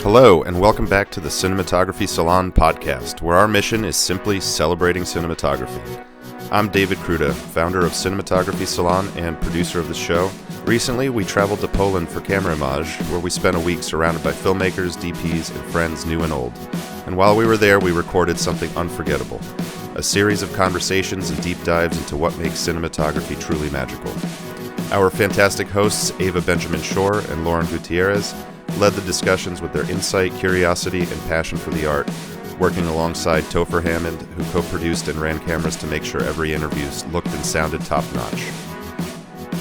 Hello, and welcome back to the Cinematography Salon podcast, where our mission is simply celebrating cinematography. I'm David Kruta, founder of Cinematography Salon and producer of the show. Recently, we traveled to Poland for Camerimage, where we spent a week surrounded by filmmakers, DPs, and friends new and old. And while we were there, we recorded something unforgettable, a series of conversations and deep dives into what makes cinematography truly magical. Our fantastic hosts, Ava Benjamin Shorr and Lauren Guiteras, led the discussions with their insight, curiosity, and passion for the art, working alongside Topher Hammond, who co-produced and ran cameras to make sure every interview looked and sounded top-notch.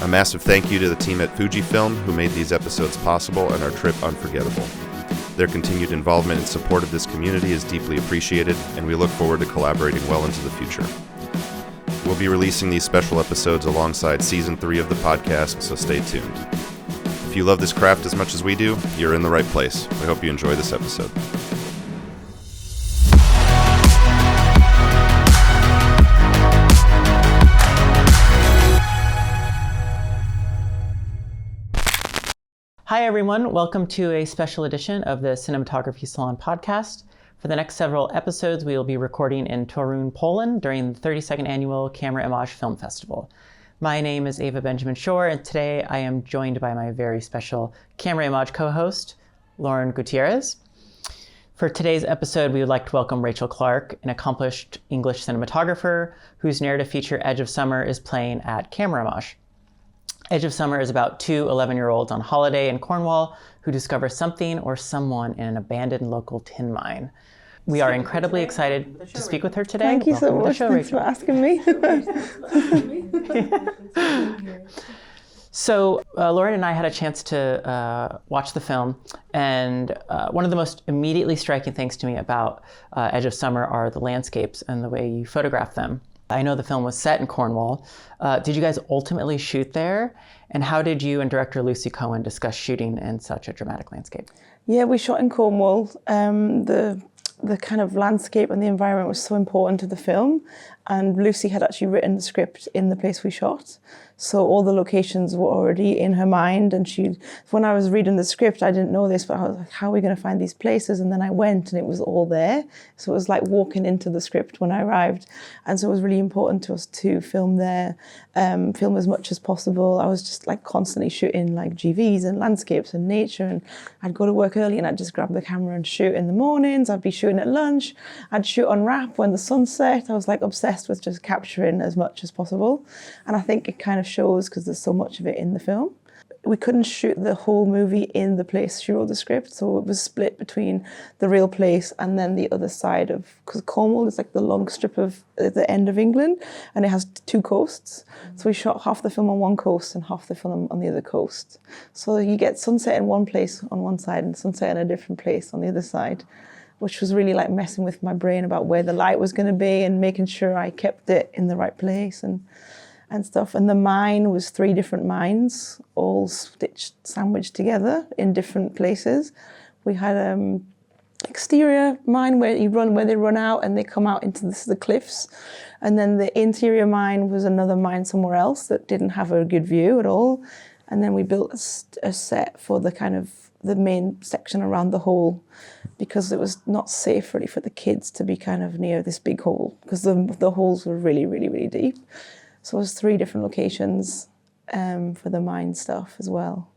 A massive thank you to the team at Fujifilm, who made these episodes possible and our trip unforgettable. Their continued involvement and support of this community is deeply appreciated, and we look forward to collaborating well into the future. We'll be releasing these special episodes alongside Season 3 of the podcast, so stay tuned. If you love this craft as much as we do, you're in the right place. We hope you enjoy this episode. Hi everyone, welcome to a special edition of the Cinematography Salon podcast. For the next several episodes, we will be recording in Torun, Poland during the 32nd annual Camerimage Film Festival. My name is Ava Benjamin Shorr, and today I am joined by my very special Camerimage co-host, Lauren Guiteras. For today's episode, we would like to welcome Rachel Clark, an accomplished English cinematographer whose narrative feature Edge of Summer is playing at Camerimage. Edge of Summer is about two 11-year-olds on holiday in Cornwall who discover something or someone in an abandoned local tin mine. We are incredibly excited to speak with her today. Thank you so much. Thanks for asking me. So Lauren and I had a chance to watch the film, and one of the most immediately striking things to me about Edge of Summer are the landscapes and the way you photograph them. I know the film was set in Cornwall. Did you guys ultimately shoot there? And how did you and director Lucy Cohen discuss shooting in such a dramatic landscape? Yeah, we shot in Cornwall. The kind of landscape and the environment was so important to the film. And Lucy had actually written the script in the place we shot. So all the locations were already in her mind. And when I was reading the script, I didn't know this, but I was like, how are we going to find these places? And then I went and it was all there. So it was like walking into the script when I arrived. And so it was really important to us to film there, film as much as possible. I was just like constantly shooting like GVs and landscapes and nature. And I'd go to work early and I'd just grab the camera and shoot in the mornings. I'd be shooting at lunch. I'd shoot on wrap when the sun set. I was like obsessed with just capturing as much as possible. And I think it kind of shows because there's so much of it in the film. We couldn't shoot the whole movie in the place she wrote the script, so it was split between the real place and then the other side of, because Cornwall is like the long strip of the end of England, and it has two coasts. So we shot half the film on one coast and half the film on the other coast. So you get sunset in one place on one side and sunset in a different place on the other side, which was really like messing with my brain about where the light was going to be and making sure I kept it in the right place and stuff. And the mine was 3 different mines, all sandwiched together in different places. We had exterior mine where they run out and they come out into the cliffs. And then the interior mine was another mine somewhere else that didn't have a good view at all. And then we built a set for the kind of the main section around the hole, because it was not safe really for the kids to be kind of near this big hole, because the holes were really, really, really deep. So it was 3 different locations for the mine stuff as well.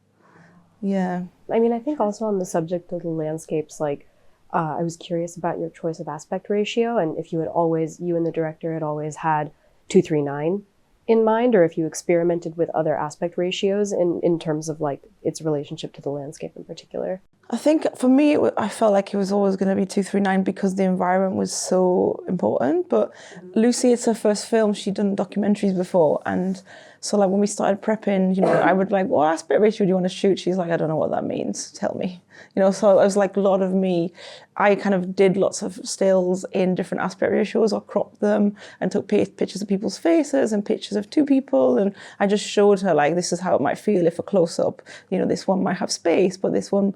Yeah. I mean, I think also on the subject of the landscapes, like I was curious about your choice of aspect ratio, and if you and the director had always had 2:3:9 in mind, or if you experimented with other aspect ratios in terms of like its relationship to the landscape in particular. I think for me, I felt like it was always going to be 2:3:9 because the environment was so important. But Lucy, it's her first film. She'd done documentaries before. And so like when we started prepping, I would like, what aspect ratio do you want to shoot? She's like, I don't know what that means. Tell me. So it was like a lot of me. I kind of did lots of stills in different aspect ratios or cropped them and took pictures of people's faces and pictures of 2 people. And I just showed her like, this is how it might feel if a close up, this one might have space, but this one,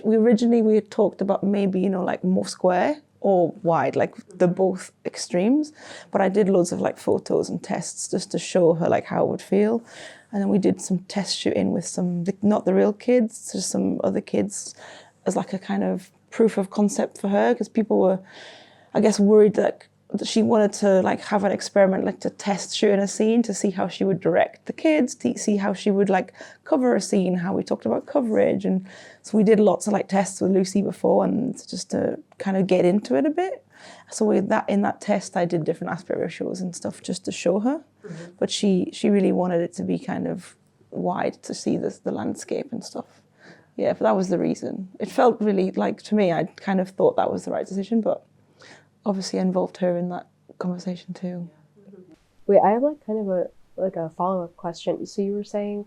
we had talked about maybe, like more square or wide, like the both extremes. But I did loads of like photos and tests just to show her like how it would feel. And then we did some test shooting with not the real kids, just some other kids as like a kind of proof of concept for her, because people were, I guess, worried that she wanted to like have an experiment, like to test shooting a scene to see how she would direct the kids, to see how she would like cover a scene, how we talked about coverage. And so we did lots of like tests with Lucy before, and just to kind of get into it a bit. So in that test, I did different aspect ratios and stuff just to show her. Mm-hmm. But she really wanted it to be kind of wide to see the landscape and stuff. Yeah, but that was the reason. It felt really like, to me, I kind of thought that was the right decision, but obviously I involved her in that conversation too. Wait, I have like kind of a follow-up question. So you were saying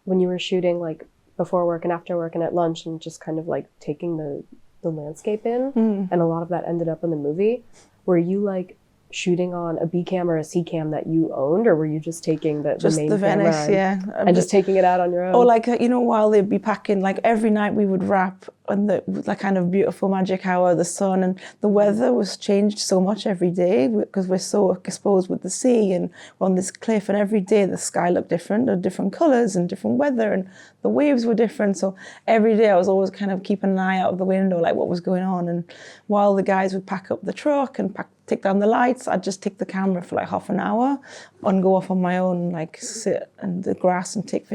when you were shooting like before work and after work and at lunch and just kind of like taking the landscape in, and a lot of that ended up in the movie, were you like shooting on a B cam or a C cam that you owned, or were you just taking the main camera Venice, and just taking it out on your own? Or like, you know, while they'd be packing, like every night we would wrap on the kind of beautiful magic hour, the sun, and the weather was changed so much every day because we're so exposed with the sea and we're on this cliff, and every day the sky looked different, or different colors and different weather, and the waves were different. So every day I was always kind of keeping an eye out of the window, like what was going on. And while the guys would pack up the truck and take down the lights, I'd just take the camera for like half an hour and go off on my own, like sit in the grass and take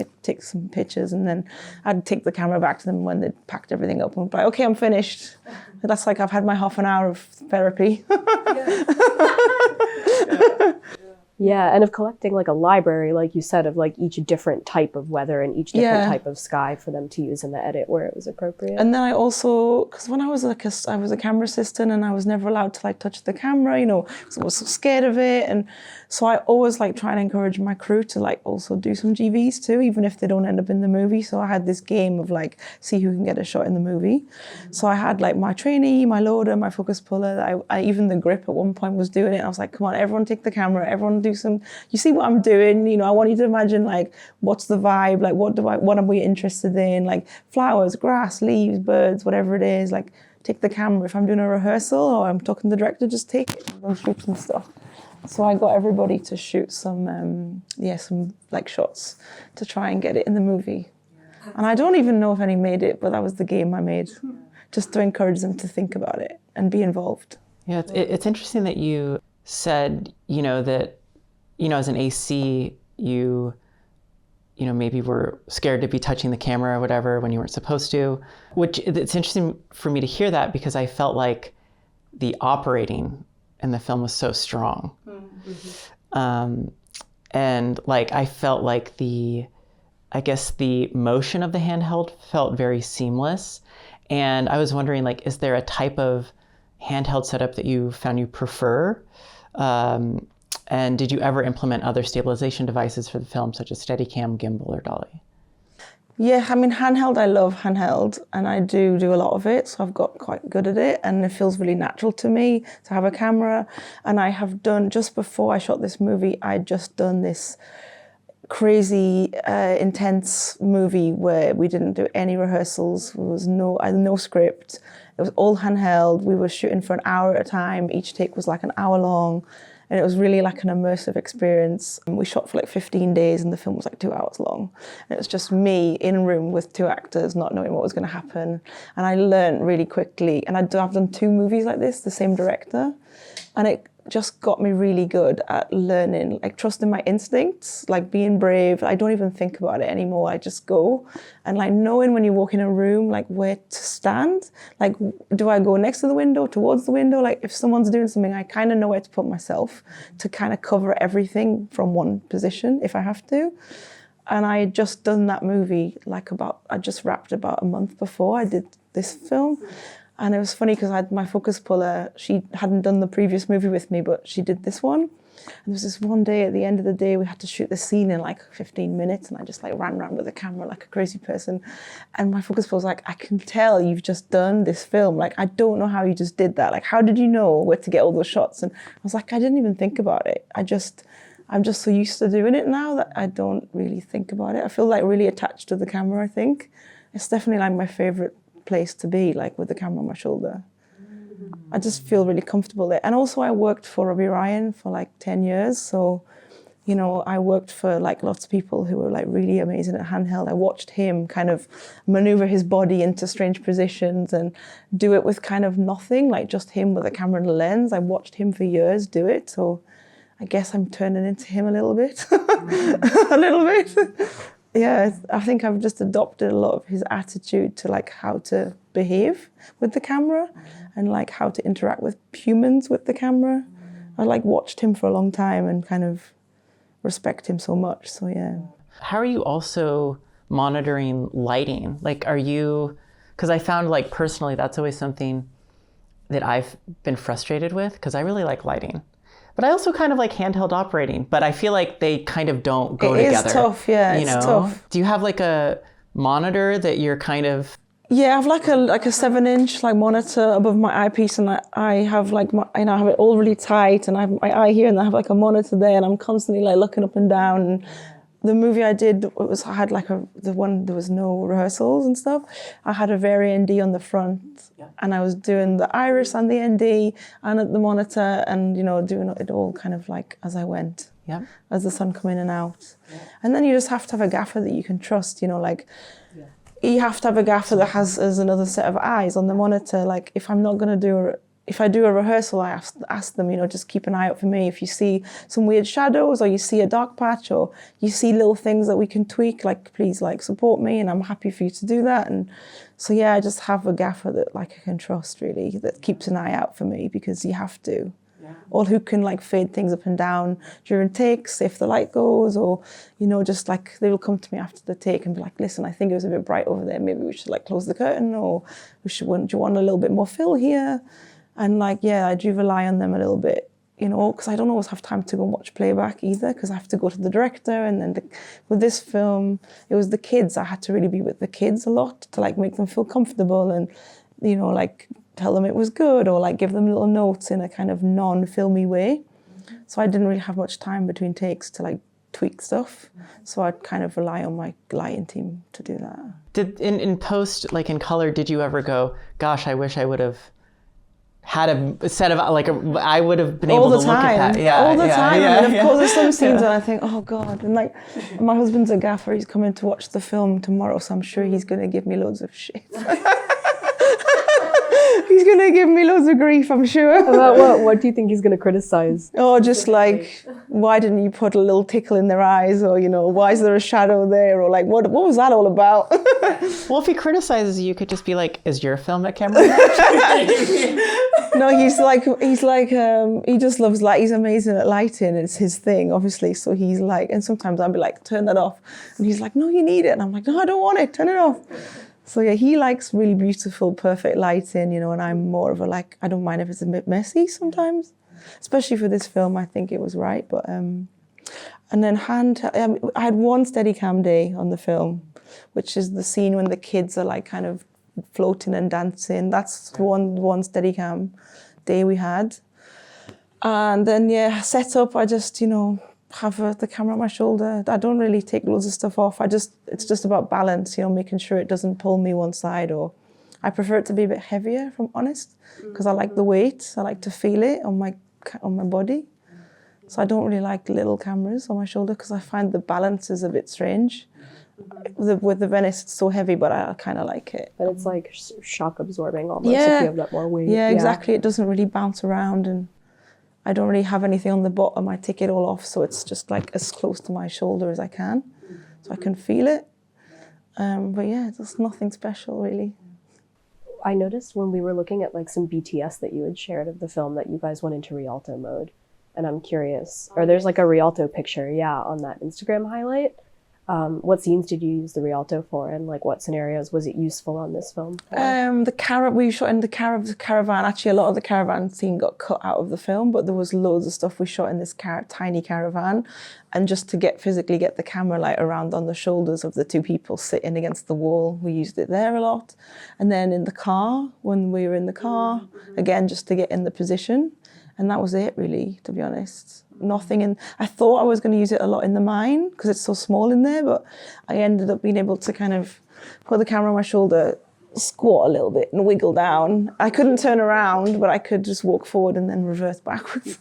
some pictures, and then I'd take the camera back to them when they'd packed everything up and be like, okay, I'm finished. That's like I've had my half an hour of therapy. Yeah, and of collecting like a library, like you said, of like each different type of weather and each different type of sky for them to use in the edit where it was appropriate. And then I also, because when I was I was a camera assistant and I was never allowed to like touch the camera, you know, because I was so scared of it. And so I always like try and encourage my crew to like also do some GVs too, even if they don't end up in the movie. So I had this game of like, see who can get a shot in the movie. So I had like my trainee, my loader, my focus puller. I even the grip at one point was doing it. I was like, come on, everyone take the camera, everyone do some, you see what I'm doing, you know, I want you to imagine like, what's the vibe, like what are we interested in, like flowers, grass, leaves, birds, whatever it is, like take the camera. If I'm doing a rehearsal or I'm talking to the director, just take it and shoot some stuff. So I got everybody to shoot some like shots to try and get it in the movie. And I don't even know if any made it, but that was the game I made, just to encourage them to think about it and be involved. Yeah, it's interesting that you said, you know, that, you know, as an AC, you know, maybe were scared to be touching the camera or whatever when you weren't supposed to, which it's interesting for me to hear that because I felt like the operating in the film was so strong. Mm-hmm. And like, I felt like the motion of the handheld felt very seamless. And I was wondering, like, is there a type of handheld setup that you found you prefer? And did you ever implement other stabilization devices for the film, such as Steadicam, gimbal, or dolly? Yeah, I mean, handheld, I love handheld, and I do a lot of it, so I've got quite good at it, and it feels really natural to me to have a camera. And I have done, just before I shot this movie, I'd just done this crazy, intense movie where we didn't do any rehearsals. There was no script. It was all handheld. We were shooting for an hour at a time. Each take was like an hour long. And it was really like an immersive experience. And we shot for like 15 days and the film was like 2 hours long. And it was just me in a room with 2 actors, not knowing what was going to happen. And I learned really quickly. And I've done 2 movies like this, the same director. And it just got me really good at learning, like trusting my instincts, like being brave. I don't even think about it anymore. I just go. And like knowing when you walk in a room, like where to stand, like do I go next to the window, towards the window? Like if someone's doing something, I kind of know where to put myself to kind of cover everything from one position if I have to. And I had just done that movie I just wrapped about a month before I did this film. And it was funny because I had my focus puller, she hadn't done the previous movie with me, but she did this one. And there was this one day at the end of the day, we had to shoot the scene in like 15 minutes. And I just like ran around with the camera like a crazy person. And my focus puller was like, I can tell you've just done this film. Like, I don't know how you just did that. Like, how did you know where to get all those shots? And I was like, I didn't even think about it. I'm just so used to doing it now that I don't really think about it. I feel like really attached to the camera, I think. It's definitely like my favorite place to be, like with the camera on my shoulder. I just feel really comfortable there. And also I worked for Robbie Ryan for like 10 years, so you know, I worked for like lots of people who were like really amazing at handheld. I watched him kind of maneuver his body into strange positions and do it with kind of nothing, like just him with a camera and a lens. I watched him for years do it. So I guess I'm turning into him a little bit, a little bit. Yeah, I think I've just adopted a lot of his attitude to like how to behave with the camera and like how to interact with humans with the camera. I like watched him for a long time and kind of respect him so much. So yeah. How are you also monitoring lighting? Like, are you, because I found like personally, that's always something that I've been frustrated with because I really like lighting. But I also kind of like handheld operating, but I feel like they kind of don't go together. It's tough, yeah, you know? It's tough. Do you have like a monitor that you're kind of... Yeah, I have like a 7-inch like monitor above my eyepiece, and I have like I have it all really tight, and I have my eye here, and I have like a monitor there, and I'm constantly like looking up and down. And the movie I did I had like the one there was no rehearsals and stuff. I had a very ND on the front, and I was doing the iris and the ND and at the monitor, and you know doing it all kind of like as I went. Yeah. As the sun come in and out, and then you just have to have a gaffer that you can trust. You know, like. You have to have a gaffer that has another set of eyes on the monitor. Like if I'm not going to if I do a rehearsal, I ask them, you know, just keep an eye out for me. If you see some weird shadows or you see a dark patch or you see little things that we can tweak, like please like support me and I'm happy for you to do that. And so yeah, I just have a gaffer that like I can trust really, that keeps an eye out for me because you have to. Or who can like fade things up and down during takes if the light goes, or you know, just like they will come to me after the take and be like, listen, I think it was a bit bright over there, maybe we should like close the curtain, or do you want a little bit more fill here? And like, yeah, I do rely on them a little bit, you know, because I don't always have time to go and watch playback either, because I have to go to the director. And then with this film, it was the kids. I had to really be with the kids a lot to like make them feel comfortable and, you know, like tell them it was good or like give them little notes in a kind of non-filmy way. So I didn't really have much time between takes to like tweak stuff. So I'd kind of rely on my lighting team to do that. Did in post, like in color, did you ever go, gosh, I wish I would have had a set of like I would have been able to look at that. Yeah, all the time. Yeah, and of course there's some scenes that I think, oh God. And like my husband's a gaffer, he's coming to watch the film tomorrow, so I'm sure he's gonna give me loads of shit. He's going to give me loads of grief, I'm sure. About what do you think he's going to criticize? Oh, just like, why didn't you put a little tickle in their eyes? Or, you know, why is there a shadow there? Or like, what was that all about? Well, if he criticizes you could just be like, is your film at Camerimage? No, he just loves light. He's amazing at lighting. It's his thing, obviously. So he's like, and sometimes I'll be like, turn that off. And he's like, no, you need it. And I'm like, no, I don't want it. Turn it off. So yeah, he likes really beautiful, perfect lighting, you know, and I'm more of a like, I don't mind if it's a bit messy sometimes, especially for this film. I think it was right. But and then I had one Steadicam day on the film, which is the scene when the kids are like kind of floating and dancing. That's one Steadicam day we had. And then yeah, set up, I just, you know, have the camera on my shoulder. I don't really take loads of stuff off. It's just about balance, you know, making sure it doesn't pull me one side, or I prefer it to be a bit heavier, if I'm honest, because I like the weight. I like to feel it on my body. So I don't really like little cameras on my shoulder because I find the balance is a bit strange. With the Venice, it's so heavy, but I kind of like it. But it's like shock absorbing almost if you have that more weight. Yeah, exactly. It doesn't really bounce around, and I don't really have anything on the bottom. I take it all off, so it's just like as close to my shoulder as I can, so I can feel it. But yeah, there's nothing special really. I noticed when we were looking at like some BTS that you had shared of the film that you guys went into Rialto mode, and I'm curious, or there's like a Rialto picture, on that Instagram highlight. What scenes did you use the Rialto for, and like what scenarios was it useful on this film? We shot in the caravan. Actually, a lot of the caravan scene got cut out of the film, but there was loads of stuff we shot in this tiny caravan, and just to physically get the camera light around on the shoulders of the two people sitting against the wall, we used it there a lot. And then in the car, when we were in the car, again, just to get in the position. And that was it really, to be honest. Nothing in, I thought I was going to use it a lot in the mine because it's so small in there, but I ended up being able to kind of put the camera on my shoulder, squat a little bit and wiggle down. I couldn't turn around, but I could just walk forward and then reverse backwards.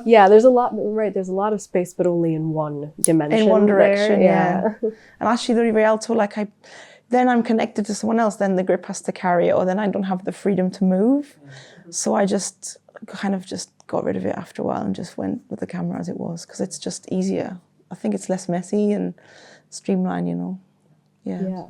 Yeah, there's a lot, right, there's a lot of space, but only in one dimension. In one direction, there. yeah. And actually the Rialto, like then I'm connected to someone else, then the grip has to carry it, or then I don't have the freedom to move. So I just kind of just got rid of it after a while and just went with the camera as it was, because it's just easier. I think it's less messy and streamlined, you know. Yeah.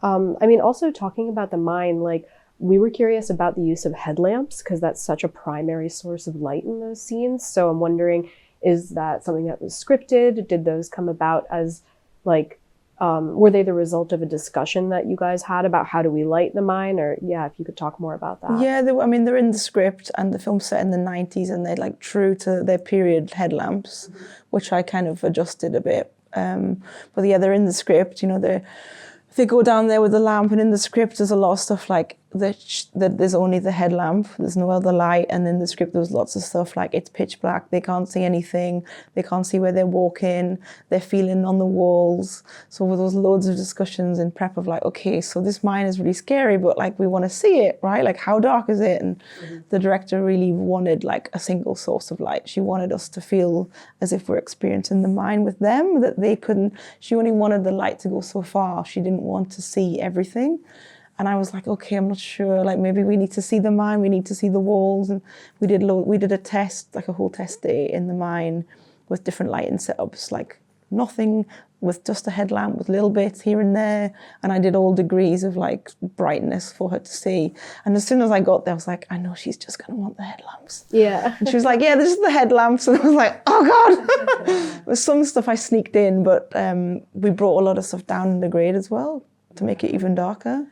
I mean, also talking about the mine, like we were curious about the use of headlamps because that's such a primary source of light in those scenes. So I'm wondering, is that something that was scripted? Did those come about as like, were they the result of a discussion that you guys had about how do we light the mine? Or if you could talk more about that. Yeah, they're in the script, and the film's set in the 90s, and they're like true to their period headlamps, which I kind of adjusted a bit. But yeah, they're in the script, you know, they go down there with the lamp, and in the script there's a lot of stuff like that there's only the headlamp, there's no other light, and in the script there was lots of stuff like it's pitch black, they can't see anything, they can't see where they're walking, they're feeling on the walls. So there was loads of discussions in prep of like, okay, so this mine is really scary, but like we want to see it, right? Like how dark is it? And the director really wanted like a single source of light. She wanted us to feel as if we're experiencing the mine with them, that they couldn't, she only wanted the light to go so far. She didn't want to see everything. And I was like, okay, I'm not sure. Like maybe we need to see the mine, we need to see the walls. And we did a test, like a whole test day in the mine with different lighting setups, like nothing, with just a headlamp with little bits here and there. And I did all degrees of like brightness for her to see. And as soon as I got there, I was like, I know she's just gonna want the headlamps. Yeah. And she was like, yeah, this is the headlamps. And I was like, oh God. With some stuff I sneaked in, but we brought a lot of stuff down in the grade as well to make it even darker.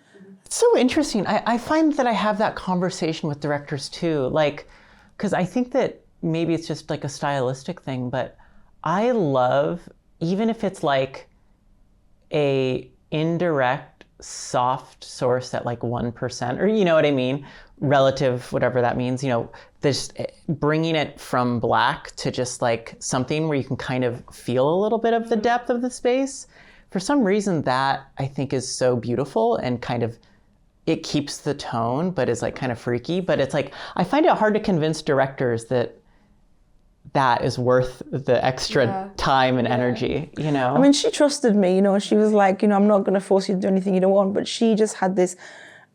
It's so interesting. I find that I have that conversation with directors too, like, because I think that maybe it's just like a stylistic thing, but I love, even if it's like a indirect soft source at like 1%, or you know what I mean, relative, whatever that means, you know, this bringing it from black to just like something where you can kind of feel a little bit of the depth of the space. For some reason that I think is so beautiful and kind of, it keeps the tone, but is like kind of freaky. But it's like, I find it hard to convince directors that that is worth the extra time and energy, you know? I mean, she trusted me, you know, she was like, you know, I'm not going to force you to do anything you don't want, but she just had this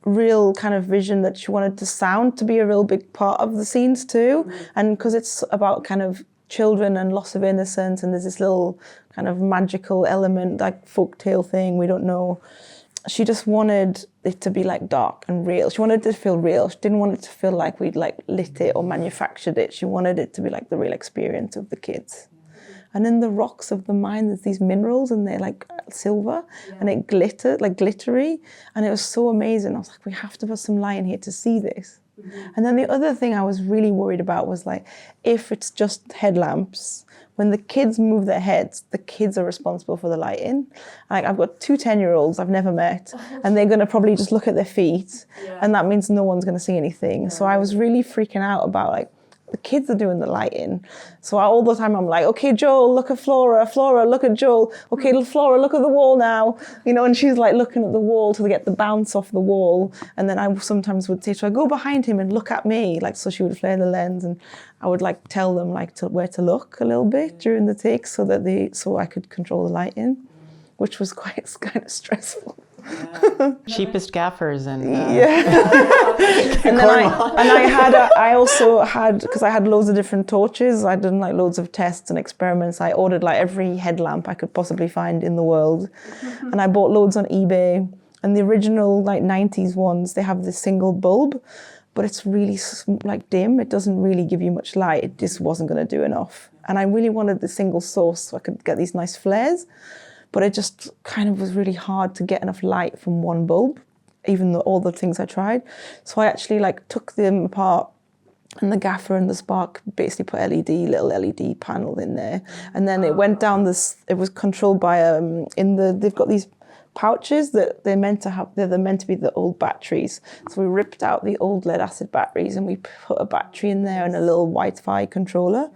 real kind of vision that she wanted the sound to be a real big part of the scenes too. And because it's about kind of children and loss of innocence, and there's this little kind of magical element, like folktale thing, we don't know. She just wanted it to be like dark and real. She wanted it to feel real. She didn't want it to feel like we'd like lit it or manufactured it. She wanted it to be like the real experience of the kids. And in the rocks of the mine, there's these minerals and they're like silver and it glittered, like glittery. And it was so amazing. I was like, we have to put some light in here to see this. And then the other thing I was really worried about was like, if it's just headlamps, when the kids move their heads, the kids are responsible for the lighting. Like I've got 2 10-year-olds I've never met, and they're gonna probably just look at their feet, and that means no one's gonna see anything. So I was really freaking out about like, the kids are doing the lighting. So all the time I'm like, okay, Joel, look at Flora. Flora, look at Joel. Okay, Flora, look at the wall now. You know, and she's like looking at the wall to get the bounce off the wall. And then I sometimes would say to her, go behind him and look at me. Like, so she would flare the lens, and I would like tell them like where to look a little bit during the take so I could control the lighting, which was quite kind of stressful. Cheapest gaffers and and then I also had because I had loads of different torches. I done like loads of tests and experiments. I ordered like every headlamp I could possibly find in the world, and I bought loads on eBay. And the original like 90s ones, they have this single bulb, but it's really like dim. It doesn't really give you much light. It just wasn't going to do enough. And I really wanted the single source so I could get these nice flares. But it just kind of was really hard to get enough light from one bulb, even though all the things I tried. So I actually like took them apart, and the gaffer and the spark basically put little LED panel in there. And then it went down this, it was controlled by, they've got these pouches that they're meant to be the old batteries. So we ripped out the old lead acid batteries and we put a battery in there and a little Wi-Fi controller.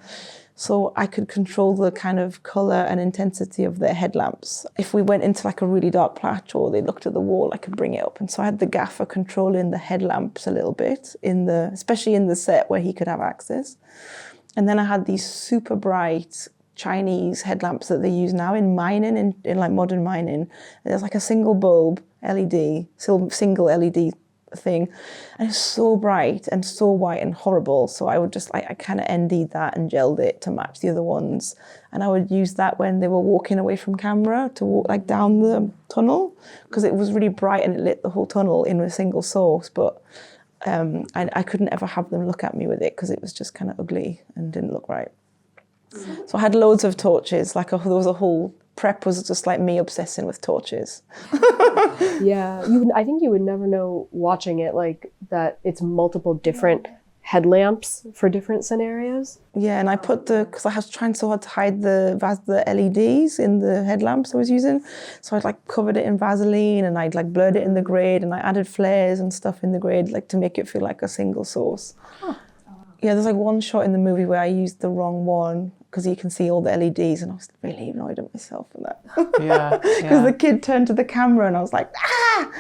So I could control the kind of color and intensity of their headlamps. If we went into like a really dark patch or they looked at the wall, I could bring it up. And so I had the gaffer controlling the headlamps a little bit, especially in the set where he could have access. And then I had these super bright Chinese headlamps that they use now in mining, in like modern mining. And there's like a single bulb LED, single LED thing, and it's so bright and so white and horrible. So I would just I kind of ND'd that and gelled it to match the other ones, and I would use that when they were walking away from camera to walk like down the tunnel, because it was really bright and it lit the whole tunnel in a single source. But I couldn't ever have them look at me with it because it was just kind of ugly and didn't look right. So I had loads of torches. There was a whole prep was just like me obsessing with torches. Yeah, I think you would never know watching it like that. It's multiple different headlamps for different scenarios. Yeah, and I put because I was trying so hard to hide the LEDs in the headlamps I was using. So I'd like covered it in Vaseline and I'd like blurred it in the grade and I added flares and stuff in the grade like to make it feel like a single source. Huh. Yeah, there's like one shot in the movie where I used the wrong one because you can see all the LEDs and I was really annoyed at myself for that. Yeah. Because the kid turned to the camera and I was like,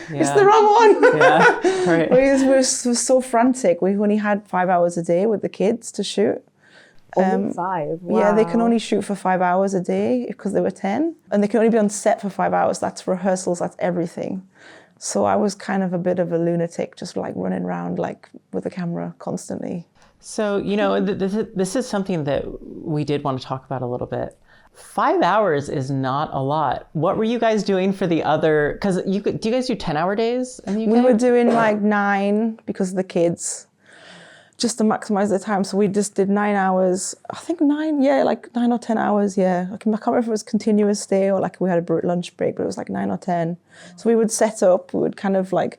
it's the wrong one. Yeah, right. We were so frantic. We only had 5 hours a day with the kids to shoot. Only 5? Wow. Yeah, they can only shoot for 5 hours a day because they were 10. And they can only be on set for 5 hours. That's rehearsals, that's everything. So I was kind of a bit of a lunatic, just like running around like with the camera constantly. So, this is something that we did want to talk about a little bit. 5 hours is not a lot. What were you guys doing for the other, because do you guys do 10-hour days in the UK? We were doing like 9 because of the kids, just to maximize their time. So we just did 9 hours, I think 9, yeah, like 9 or 10 hours, yeah. I can't remember if it was continuous stay or like we had a lunch break, but it was like 9 or 10. So we would set up, we would kind of like,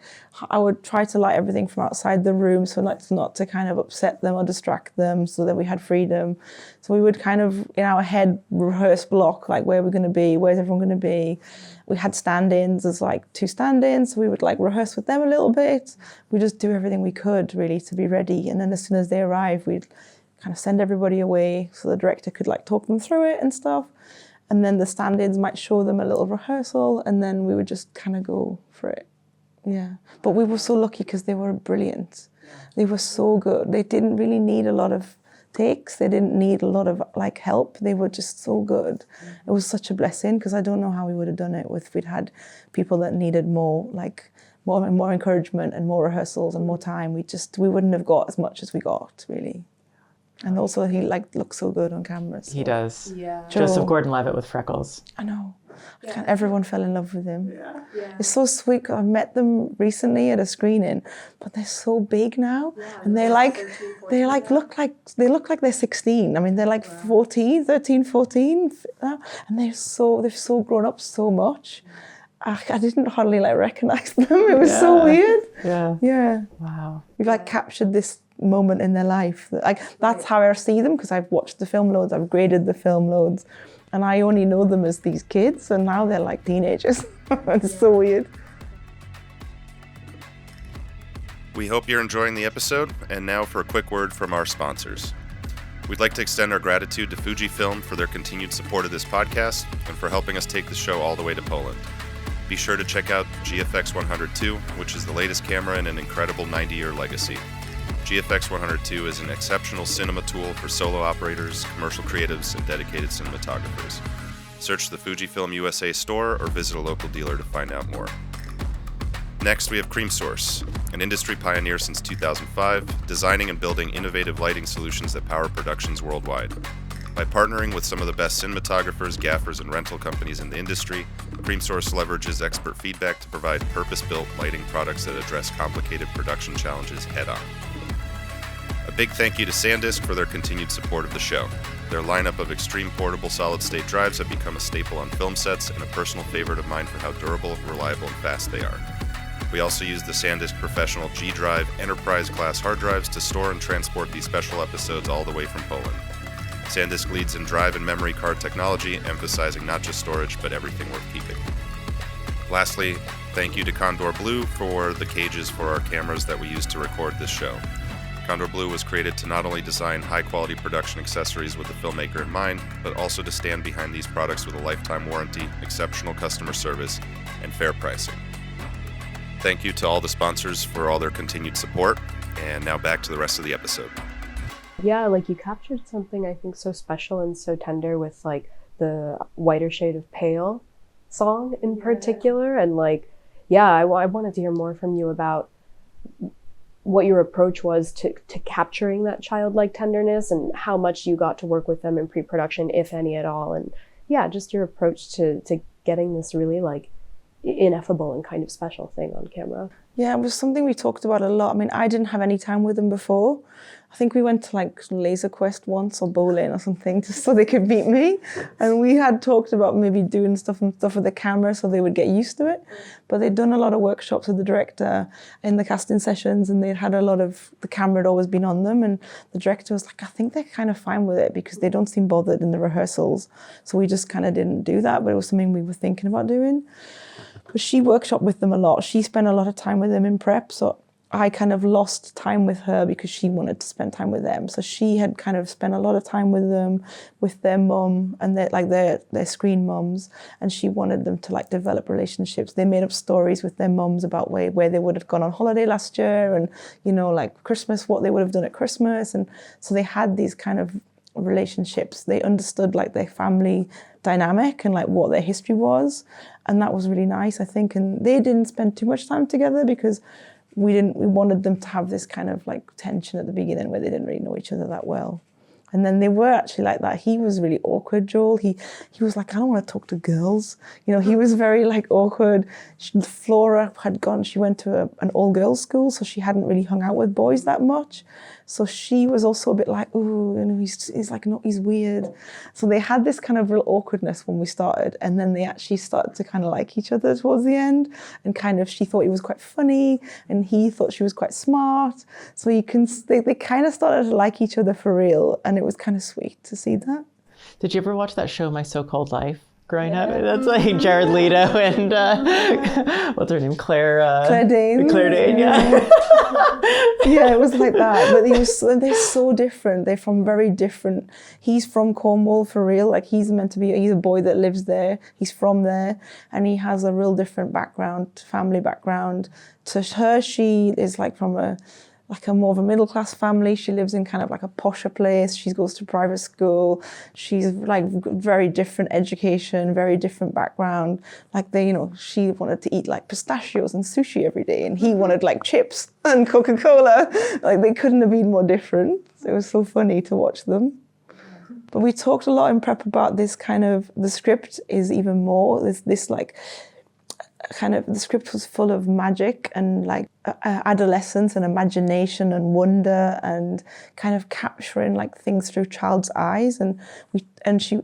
I would try to light everything from outside the room so not to kind of upset them or distract them so that we had freedom. So we would kind of, in our head, rehearse block, like where we're going to be, where's everyone going to be. We had stand-ins, there's like 2 stand-ins, so we would like rehearse with them a little bit. We just do everything we could really to be ready. And then as soon as they arrive, we'd kind of send everybody away so the director could like talk them through it and stuff. And then the stand-ins might show them a little rehearsal and then we would just kind of go for it. Yeah. But we were so lucky because they were brilliant. They were so good. They didn't really need a lot of takes. They didn't need a lot of like help. They were just so good. It was such a blessing because I don't know how we would have done it if we'd had people that needed more encouragement and more rehearsals and more time. We wouldn't have got as much as we got, really. And also he looks so good on camera. So. He does. Yeah. Joseph Gordon-Levitt with freckles. I know. Yeah. Everyone fell in love with him. Yeah. Yeah. It's so sweet. I've met them recently at a screening, but they're so big now, and they look like they're 16. I mean, they're like 14, 13, 14, and they've so grown up so much. I didn't hardly recognize them. It was so weird. Yeah. Yeah. Wow. We've captured this moment in their life. That's how I see them because I've watched the film loads. I've graded the film loads. And I only know them as these kids, and now they're like teenagers. It's so weird. We hope you're enjoying the episode, and now for a quick word from our sponsors. We'd like to extend our gratitude to Fujifilm for their continued support of this podcast and for helping us take the show all the way to Poland. Be sure to check out GFX 102, which is the latest camera in an incredible 90-year legacy. GFX 102 is an exceptional cinema tool for solo operators, commercial creatives, and dedicated cinematographers. Search the Fujifilm USA store or visit a local dealer to find out more. Next, we have Cream Source, an industry pioneer since 2005, designing and building innovative lighting solutions that power productions worldwide. By partnering with some of the best cinematographers, gaffers, and rental companies in the industry, Cream Source leverages expert feedback to provide purpose-built lighting products that address complicated production challenges head-on. A big thank you to SanDisk for their continued support of the show. Their lineup of extreme portable solid-state drives have become a staple on film sets and a personal favorite of mine for how durable, reliable, and fast they are. We also use the SanDisk Professional G Drive Enterprise-class hard drives to store and transport these special episodes all the way from Poland. SanDisk leads in drive and memory card technology, emphasizing not just storage, but everything worth keeping. Lastly, thank you to Condor Blue for the cages for our cameras that we use to record this show. Condor Blue was created to not only design high-quality production accessories with the filmmaker in mind, but also to stand behind these products with a lifetime warranty, exceptional customer service, and fair pricing. Thank you to all the sponsors for all their continued support, and now back to the rest of the episode. Yeah, like you captured something I think so special and so tender with like the Whiter Shade of Pale song in particular, and like, yeah, I wanted to hear more from you about what your approach was to capturing that childlike tenderness and how much you got to work with them in pre-production, if any at all. And yeah, just your approach to getting this really like ineffable and kind of special thing on camera. Yeah, it was something we talked about a lot. I mean, I didn't have any time with them before. I think we went to like Laser Quest once or bowling or something just so they could meet me. And we had talked about maybe doing stuff with the camera so they would get used to it. But they'd done a lot of workshops with the director in the casting sessions, and they'd had a lot of, the camera had always been on them. And the director was like, I think they're kind of fine with it because they don't seem bothered in the rehearsals. So we just kind of didn't do that, but it was something we were thinking about doing. But she workshopped with them a lot. She spent a lot of time with them in prep. So I kind of lost time with her because she wanted to spend time with them. So she had kind of spent a lot of time with them, with their mum and their screen mums. And she wanted them to like develop relationships. They made up stories with their mums about where they would have gone on holiday last year and, you know, like Christmas, what they would have done at Christmas. And so they had these kind of relationships. They understood like their family dynamic and like what their history was. And that was really nice, I think. And they didn't spend too much time together because we wanted them to have this kind of like tension at the beginning where they didn't really know each other that well. And then they were actually like that. He was really awkward, Joel. He was like, I don't want to talk to girls. You know, he was very like awkward. Flora had gone, she went to an all-girls school, so she hadn't really hung out with boys that much. So she was also a bit like, ooh, you know, he's like, no, he's weird. So they had this kind of real awkwardness when we started, and then they actually started to kind of like each other towards the end, and kind of, she thought he was quite funny, and he thought she was quite smart. So they kind of started to like each other for real, and it was kind of sweet to see that. Did you ever watch that show, My So-Called Life? Growing up, that's like Jared Leto and what's her name, Claire Danes. Claire Danes, yeah. Yeah, it was like that. But they're so different. They're from very different. He's from Cornwall for real. Like he's a boy that lives there. He's from there, and he has a real different background, family background. To her, she is like from a more of a middle class family. She lives in kind of like a posher place. She goes to private school. She's like very different education, very different background. Like she wanted to eat like pistachios and sushi every day, and he wanted like chips and Coca-Cola. Like they couldn't have been more different. It was so funny to watch them. But we talked a lot in prep about this kind of, the script is even more, this like, kind of, the script was full of magic and like adolescence and imagination and wonder and kind of capturing like things through child's eyes, and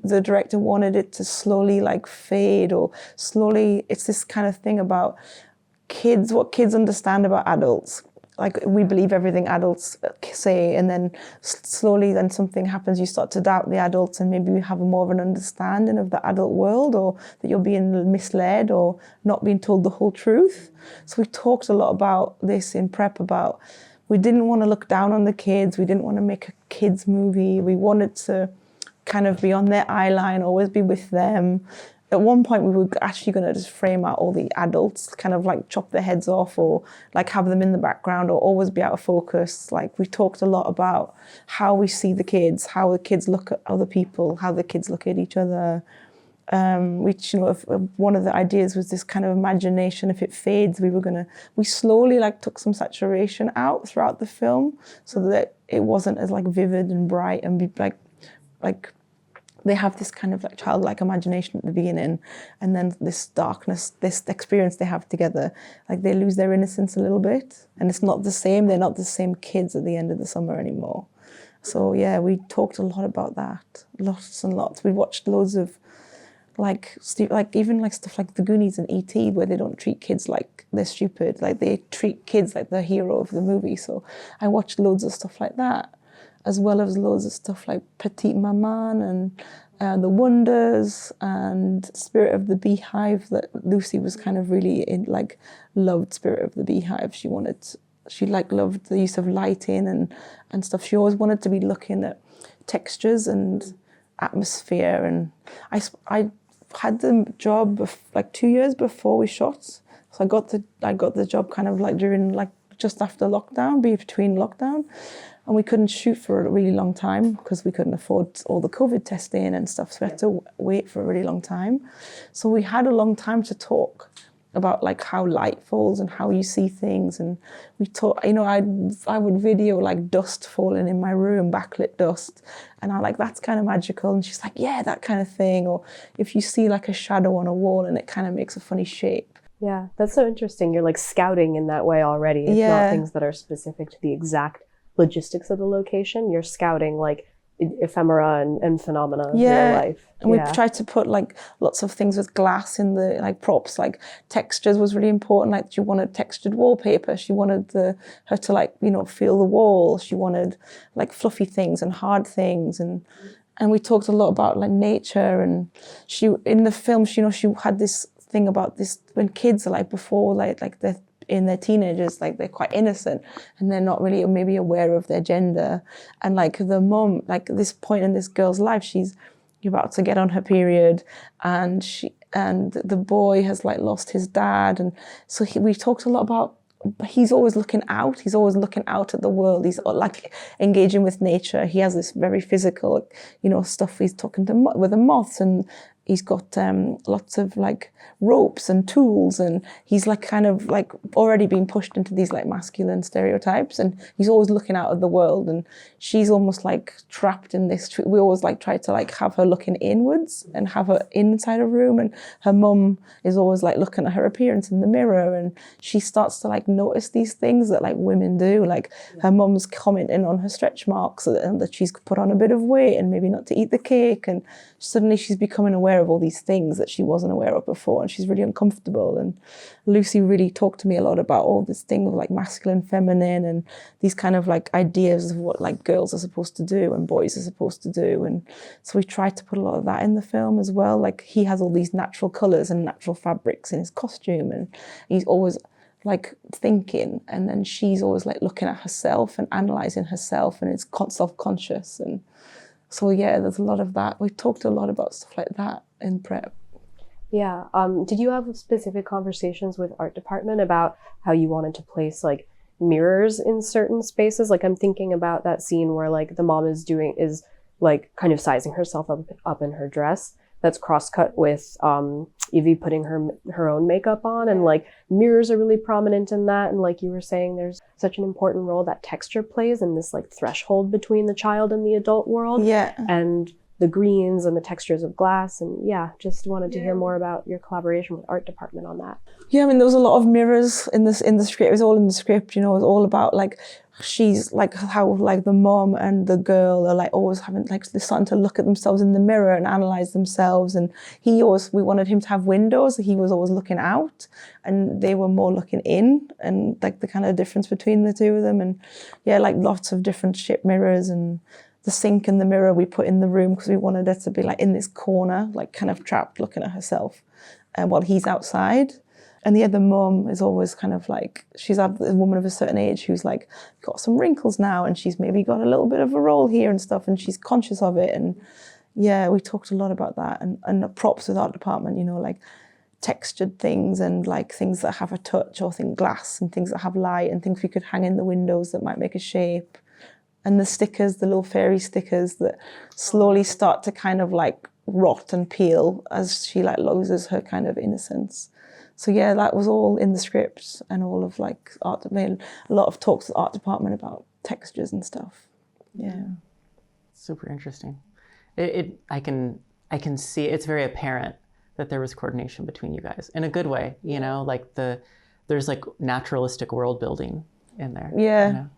the director wanted it to slowly like fade or slowly, it's this kind of thing about kids, what kids understand about adults. Like we believe everything adults say, and then slowly then something happens, you start to doubt the adults, and maybe you have more of an understanding of the adult world, or that you're being misled or not being told the whole truth. So we talked a lot about this in prep, about we didn't want to look down on the kids, we didn't want to make a kids movie, we wanted to kind of be on their eye line, always be with them. At one point, we were actually going to just frame out all the adults, kind of like chop their heads off or like have them in the background or always be out of focus. Like we talked a lot about how we see the kids, how the kids look at other people, how the kids look at each other. Which, one of the ideas was this kind of imagination. If it fades, we slowly like took some saturation out throughout the film so that it wasn't as like vivid and bright and be like they have this kind of like childlike imagination at the beginning, and then this darkness, this experience they have together, like they lose their innocence a little bit, and it's not the same. They're not the same kids at the end of the summer anymore. So yeah, we talked a lot about that, lots and lots. We watched loads of even like stuff like The Goonies and E.T., where they don't treat kids like they're stupid, like they treat kids like the hero of the movie. So I watched loads of stuff like that, as well as loads of stuff like Petite Maman and The Wonders and Spirit of the Beehive, that Lucy was kind of really loved Spirit of the Beehive. She wanted she like loved the use of lighting and stuff. She always wanted to be looking at textures and atmosphere. And I had the job like 2 years before we shot. So I got the job kind of like during like just after lockdown, between lockdown. And we couldn't shoot for a really long time because we couldn't afford all the COVID testing and stuff. So we had to wait for a really long time. So we had a long time to talk about like how light falls and how you see things. And we talked, you know, I would video like dust falling in my room, backlit dust. And I'm like, that's kind of magical. And she's like, yeah, that kind of thing. Or if you see like a shadow on a wall and it kind of makes a funny shape. Yeah, that's so interesting. You're like scouting in that way already. It's not things that are specific to the exact logistics of the location. You're scouting like ephemera and phenomena of real life. And we tried to put like lots of things with glass in the like props, like textures was really important. Like she wanted textured wallpaper. She wanted her to like, you know, feel the wall. She wanted like fluffy things and hard things. And we talked a lot about like nature. And she, in the film, she, you know, she had this thing about this when kids are like before like they're in their teenagers, like they're quite innocent and they're not really maybe aware of their gender. And like the mom, like this point in this girl's life, she's about to get on her period, and the boy has like lost his dad. And so we talked a lot about, he's always looking out. He's always looking out at the world. He's like engaging with nature. He has this very physical, you know, stuff. He's talking with the moths, and he's got lots of like ropes and tools, and he's like kind of like already being pushed into these like masculine stereotypes, and he's always looking out at the world. And she's almost like trapped in this. We always like try to like have her looking inwards and have her inside a room, and her mum is always like looking at her appearance in the mirror, and she starts to like notice these things that like women do. Like her mum's commenting on her stretch marks and that she's put on a bit of weight and maybe not to eat the cake, and suddenly she's becoming aware of all these things that she wasn't aware of before, and she's really uncomfortable. And Lucy really talked to me a lot about all this thing of like masculine, feminine, and these kind of like ideas of what like girls are supposed to do and boys are supposed to do. And so we tried to put a lot of that in the film as well. Like he has all these natural colours and natural fabrics in his costume, and he's always like thinking, and then she's always like looking at herself and analysing herself, and it's self-conscious. And so yeah, there's a lot of that. We talked a lot about stuff like that in prep. Yeah. Did you have specific conversations with art department about how you wanted to place like mirrors in certain spaces? Like I'm thinking about that scene where like the mom is like kind of sizing herself up in her dress. That's cross-cut with Evie putting her own makeup on, and like mirrors are really prominent in that. And like you were saying, there's such an important role that texture plays in this like threshold between the child and the adult world. Yeah. And the greens and the textures of glass. And yeah, just wanted to hear more about your collaboration with art department on that. Yeah, I mean, there was a lot of mirrors in the script. It was all in the script, you know. It was all about like she's like how like the mom and the girl are like always having like they're starting to look at themselves in the mirror and analyze themselves. And we wanted him to have windows. He was always looking out, and they were more looking in, and like the kind of difference between the two of them. And yeah, like lots of different ship mirrors, and the sink and the mirror we put in the room because we wanted her to be like in this corner, like kind of trapped looking at herself, while he's outside. And the mum is always kind of like, she's a woman of a certain age who's like got some wrinkles now, and she's maybe got a little bit of a roll here and stuff, and she's conscious of it. And yeah, we talked a lot about that, and the props with art department, you know, like textured things and like things that have a touch, or glass and things that have light, and things we could hang in the windows that might make a shape. And the stickers, the little fairy stickers that slowly start to kind of like rot and peel as she like loses her kind of innocence. So yeah, that was all in the script, and all of like art. I mean, a lot of talks with art department about textures and stuff. Yeah, super interesting. I can see it's very apparent that there was coordination between you guys in a good way. You know, like there's like naturalistic world building in there. Yeah. You know?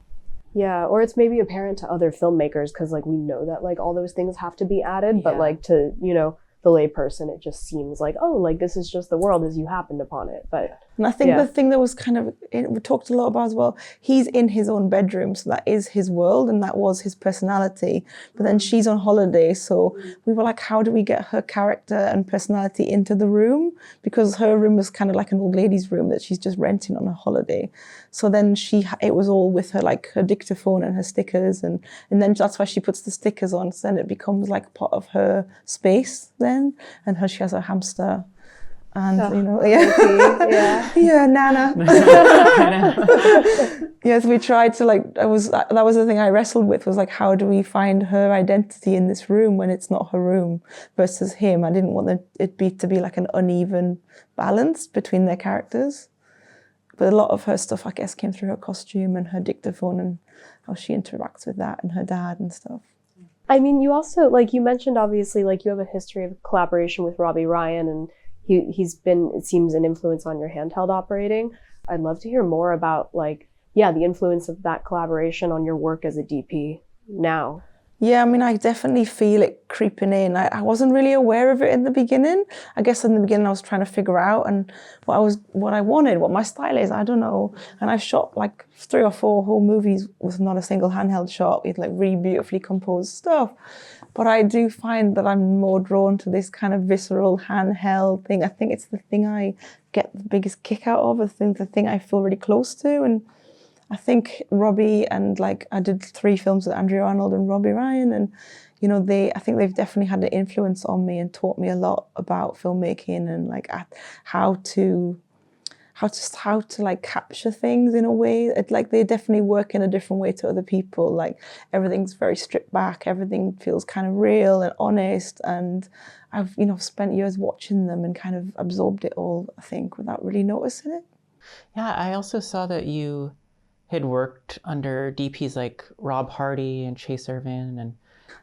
Yeah, or it's maybe apparent to other filmmakers because like we know that like all those things have to be added, but like to, you know, the layperson, it just seems like, oh, like this is just the world as you happened upon it. But And I think the thing that was we talked a lot about as well, he's in his own bedroom, so that is his world and that was his personality. But then she's on holiday, so we were like, how do we get her character and personality into the room? Because her room was kind of like an old lady's room that she's just renting on a holiday. So then it was all with her, like her dictaphone and her stickers, and then that's why she puts the stickers on, so then it becomes like part of her space then, and she has a hamster. And Nana. Yes, we tried to that was the thing I wrestled with, was like, how do we find her identity in this room when it's not her room versus him? I didn't want it to be like an uneven balance between their characters. But a lot of her stuff, I guess, came through her costume and her dictaphone and how she interacts with that and her dad and stuff. I mean, you also, like you mentioned, obviously, like you have a history of collaboration with Robbie Ryan, and he's been, it seems, an influence on your handheld operating. I'd love to hear more about the influence of that collaboration on your work as a DP now. Yeah, I mean, I definitely feel it creeping in. I wasn't really aware of it in the beginning. I guess in the beginning I was trying to figure out what I wanted, what my style is, I don't know. And I shot like 3 or 4 whole movies with not a single handheld shot, with like really beautifully composed stuff. But I do find that I'm more drawn to this kind of visceral handheld thing. I think it's the thing I get the biggest kick out of, the thing I feel really close to. And I think Robbie and I did 3 films with Andrea Arnold and Robbie Ryan, and I think they've definitely had an influence on me and taught me a lot about filmmaking and how to capture things in a way. They definitely work in a different way to other people. Like everything's very stripped back, everything feels kind of real and honest, and I've spent years watching them and kind of absorbed it all, I think, without really noticing it. Yeah, I also saw that you had worked under DPs like Rob Hardy and Chase Irvin, and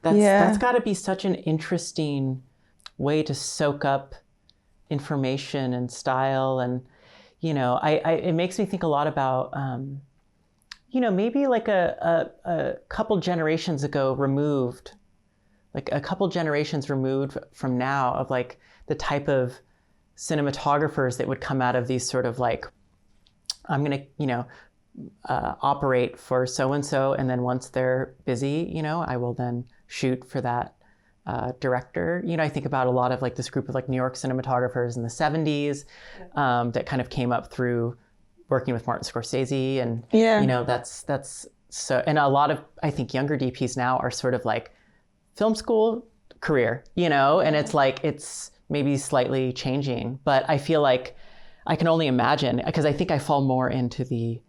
that's got to be such an interesting way to soak up information and style. And it makes me think a lot about maybe like a couple generations removed from now, of like the type of cinematographers that would come out of these sort of like, I'm gonna operate for so-and-so, and then once they're busy, I will then shoot for that director. I think about a lot of like this group of like New York cinematographers in the 70s that kind of came up through working with Martin Scorsese, and that's so. And a lot of, I think, younger DPs now are sort of like film school career, and it's maybe slightly changing, but I feel like I can only imagine, because I think I fall more into the,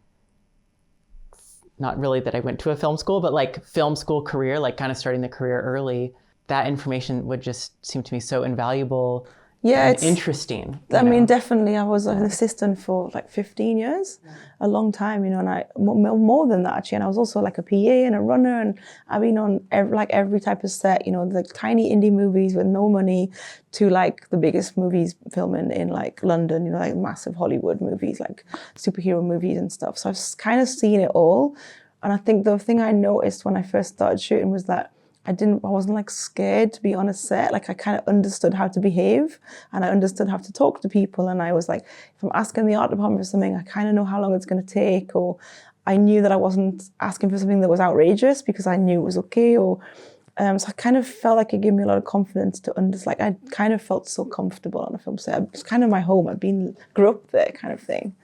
not really that I went to a film school, but like film school career, like kind of starting the career early. That information would just seem to me so invaluable. Yeah, it's interesting. I mean, definitely. I was an assistant for like 15 years, a long time, and I more than that actually. And I was also like a PA and a runner, and I've been on every type of set, the tiny indie movies with no money to like the biggest movies filming in like London, like massive Hollywood movies, like superhero movies and stuff. So I've kind of seen it all. And I think the thing I noticed when I first started shooting was that I wasn't like scared to be on a set. Like I kind of understood how to behave, and I understood how to talk to people. And I was like, if I'm asking the art department for something, I kind of know how long it's going to take, or I knew that I wasn't asking for something that was outrageous because I knew it was okay. Or so I kind of felt like it gave me a lot of confidence to understand. I kind of felt so comfortable on a film set. It's kind of my home. Grew up there, kind of thing.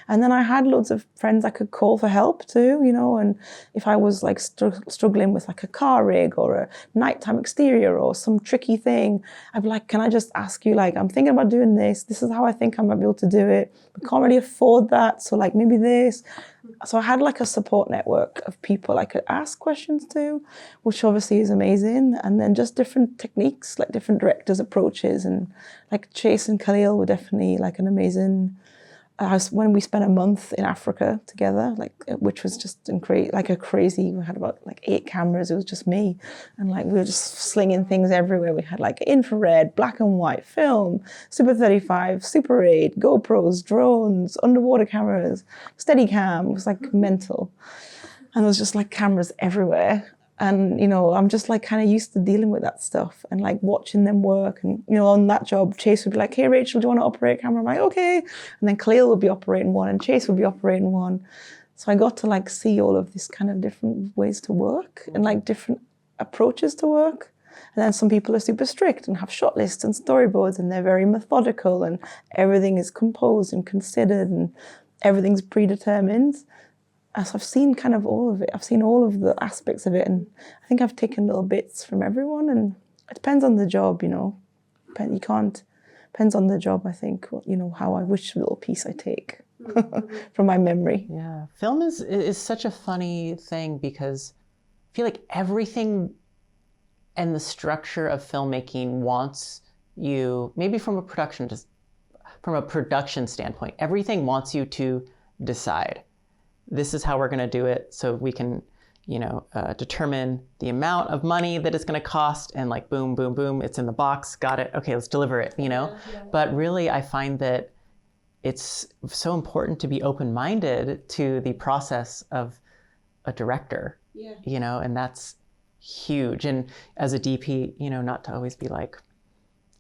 And then I had loads of friends I could call for help too, and if I was like struggling with like a car rig or a nighttime exterior or some tricky thing, I'd be like, can I just ask you, like, I'm thinking about doing this. This is how I think I might be able to do it. We can't really afford that. So like maybe this. So I had like a support network of people I could ask questions to, which obviously is amazing. And then just different techniques, like different directors' approaches. And like Chase and Khalil were definitely like an amazing, when we spent a month in Africa together, which was just crazy. We had about like 8 cameras. It was just me. And like we were just slinging things everywhere. We had like infrared, black and white film, Super 35, Super 8, GoPros, drones, underwater cameras, Steadicam. It was like mental. And there was just like cameras everywhere. And, you know, I'm just like kind of used to dealing with that stuff and like watching them work. And, you know, on that job, Chase would be like, hey, Rachel, do you want to operate a camera? I'm like, okay. And then Cleo would be operating one and Chase would be operating one. So I got to like see all of these kind of different ways to work and like different approaches to work. And then some people are super strict and have shot lists and storyboards and they're very methodical and everything is composed and considered and everything's predetermined. So I've seen kind of all of it. I've seen all of the aspects of it, and I think I've taken little bits from everyone. And it depends on the job, you know. Depends on the job, I think, you know, which little piece I take from my memory. Yeah, film is such a funny thing because I feel like everything and the structure of filmmaking wants you, maybe from a production standpoint, everything wants you to decide. This is how we're going to do it, so we can, you know, determine the amount of money that it's going to cost, and like boom, boom, boom, it's in the box, got it, okay, let's deliver it, you know? Yeah. But really, I find that it's so important to be open-minded to the process of a director, you know, and that's huge. And as a DP, you know, not to always be like,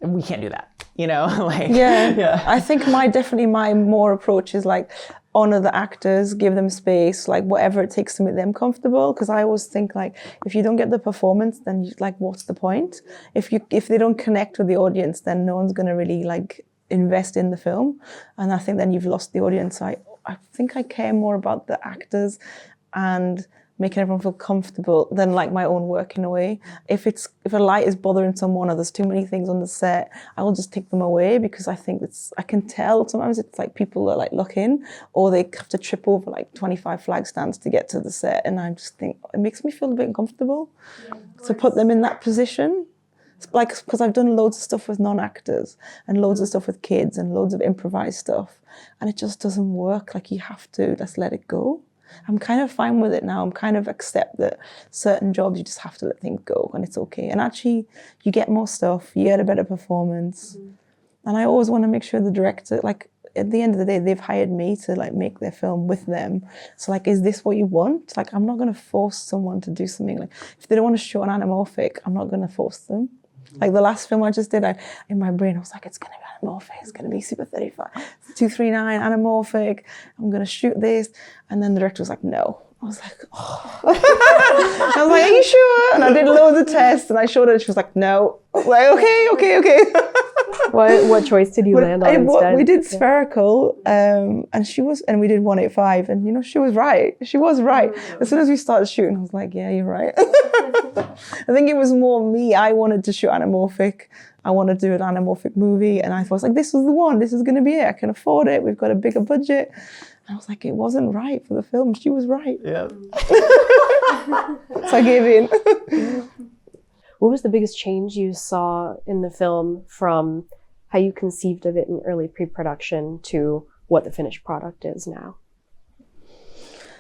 we can't do that, you know? Like, yeah. I think my more approach is like, honor the actors, give them space, like whatever it takes to make them comfortable. Because I always think like, if you don't get the performance, then like, what's the point? If they don't connect with the audience, then no one's going to really like invest in the film. And I think then you've lost the audience. I think I care more about the actors and making everyone feel comfortable than like my own work in a way. If a light is bothering someone or there's too many things on the set, I will just take them away because I think I can tell sometimes it's like people are like looking or they have to trip over like 25 flag stands to get to the set. And I just think it makes me feel a bit uncomfortable to put them in that position. It's like, because I've done loads of stuff with non-actors and loads of stuff with kids and loads of improvised stuff. And it just doesn't work. Like you have to just let it go. I'm kind of fine with it now. I'm kind of accept that certain jobs you just have to let things go and it's okay. And actually you get more stuff, you get a better performance. Mm-hmm. And I always want to make sure the director, like at the end of the day, they've hired me to like make their film with them. So like, is this what you want? Like, I'm not going to force someone to do something. Like if they don't want to shoot an anamorphic, I'm not going to force them. Like the last film I just did, in my brain, I was like, it's going to be anamorphic, it's going to be Super 35, 239, anamorphic, I'm going to shoot this. And then the director was like, no. I was like, oh. I was like, are you sure? And I did loads of tests and I showed her and she was like, no. I was like, okay. What choice did you land on instead? We did spherical, and we did 185, and you know, she was right. As soon as we started shooting, I was like, yeah, you're right. I think it was more me. I wanted to shoot anamorphic. I wanted to do an anamorphic movie, and I was like, this is the one. This is going to be it. I can afford it. We've got a bigger budget. And I was like, it wasn't right for the film. She was right. Yeah. So I gave in. What was the biggest change you saw in the film from how you conceived of it in early pre-production to what the finished product is now?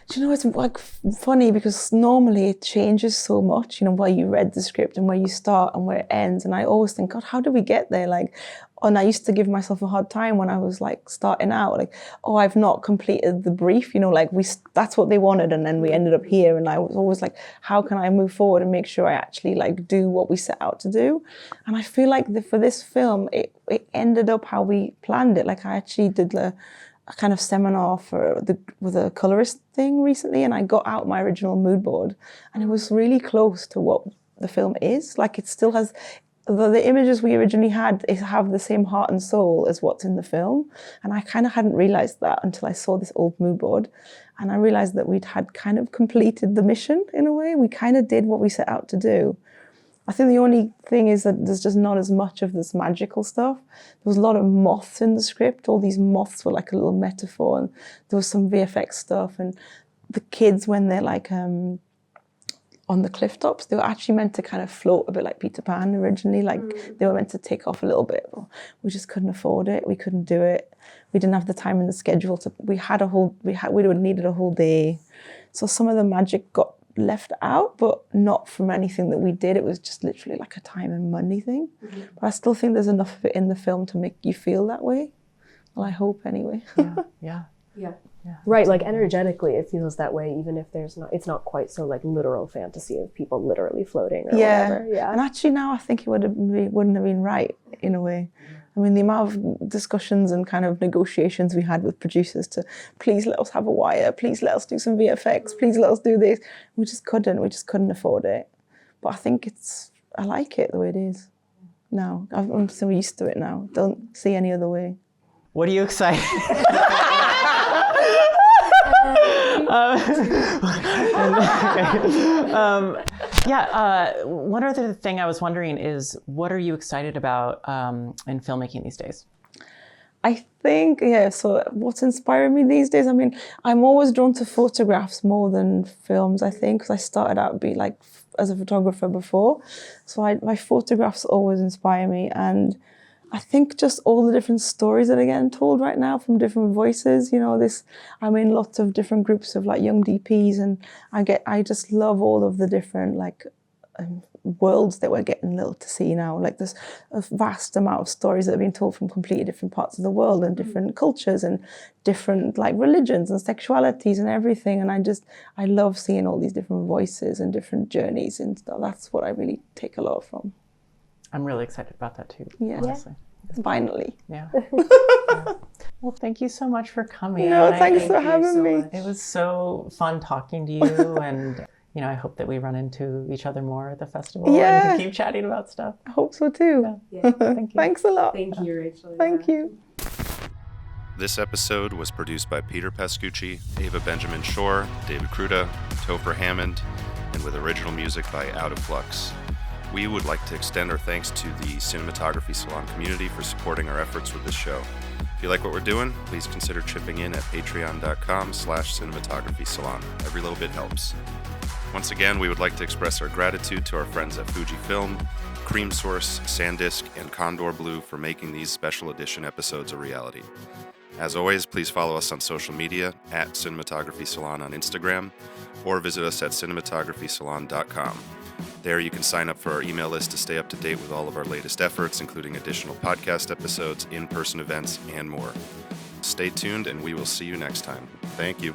Do you know, it's like funny because normally it changes so much, you know, where you read the script and where you start and where it ends. And I always think, God, how do we get there? Like, and I used to give myself a hard time when I was like starting out, like, oh, I've not completed the brief, you know, like that's what they wanted. And then we ended up here. And I was always like, how can I move forward and make sure I actually like do what we set out to do? And I feel like for this film, it ended up how we planned it. Like I actually did a kind of seminar with a colorist thing recently, and I got out my original mood board, and it was really close to what the film is. Like it still has the images we originally had have the same heart and soul as what's in the film, and I kind of hadn't realized that until I saw this old mood board, and I realized that we'd had kind of completed the mission in a way. We kind of did what we set out to do. I think the only thing is that there's just not as much of this magical stuff. There was a lot of moths in the script. All these moths were like a little metaphor, and there was some VFX stuff. And the kids, when they're like on the cliff tops, they were actually meant to kind of float a bit like Peter Pan originally. Like they were meant to take off a little bit. We just couldn't afford it. We couldn't do it. We didn't have the time in the schedule we would have needed a whole day. So some of the magic got left out, but not from anything that we did. It was just literally like a time and money thing. Mm-hmm. But I still think there's enough of it in the film to make you feel that way. Well, I hope anyway. Yeah. Right, like energetically it feels that way, even if it's not quite so like literal fantasy of people literally floating or whatever. Yeah. And actually now I think it wouldn't have been right in a way. I mean, the amount of discussions and kind of negotiations we had with producers to please let us have a wire, please let us do some VFX, please let us do this. We just couldn't afford it. But I think I like it the way it is now. I'm so used to it now. Don't see any other way. What are you excited? One other thing I was wondering is, what are you excited about in filmmaking these days? I think, so what's inspiring me these days? I mean, I'm always drawn to photographs more than films, I think, because I started out as a photographer before. So my photographs always inspire me. And I think just all the different stories that are getting told right now from different voices, I'm in lots of different groups of like young DPs, and I just love all of the different worlds that we're getting to see now. Like there's a vast amount of stories that have been told from completely different parts of the world and different cultures and different like religions and sexualities and everything. And I love seeing all these different voices and different journeys, and that's what I really take a lot from. I'm really excited about that too, yeah. honestly. Finally. Yeah. Well, thank you so much for coming. No, thanks for having me. It was so fun talking to you, and I hope that we run into each other more at the festival and can keep chatting about stuff. I hope so too. Yeah. Thank you. Thanks a lot. Thank you, Rachel. Thank you. This episode was produced by Peter Pascucci, Ava Benjamin Shorr, David Kruta, Topher Hammond, and with original music by Out of Flux. We would like to extend our thanks to the Cinematography Salon community for supporting our efforts with this show. If you like what we're doing, please consider chipping in at patreon.com/cinematographysalon. Every little bit helps. Once again, we would like to express our gratitude to our friends at Fujifilm, Cream Source, SanDisk, and Condor Blue for making these special edition episodes a reality. As always, please follow us on social media at Cinematography Salon on Instagram, or visit us at cinematographysalon.com. There you can sign up for our email list to stay up to date with all of our latest efforts, including additional podcast episodes, in-person events, and more. Stay tuned, and we will see you next time. Thank you.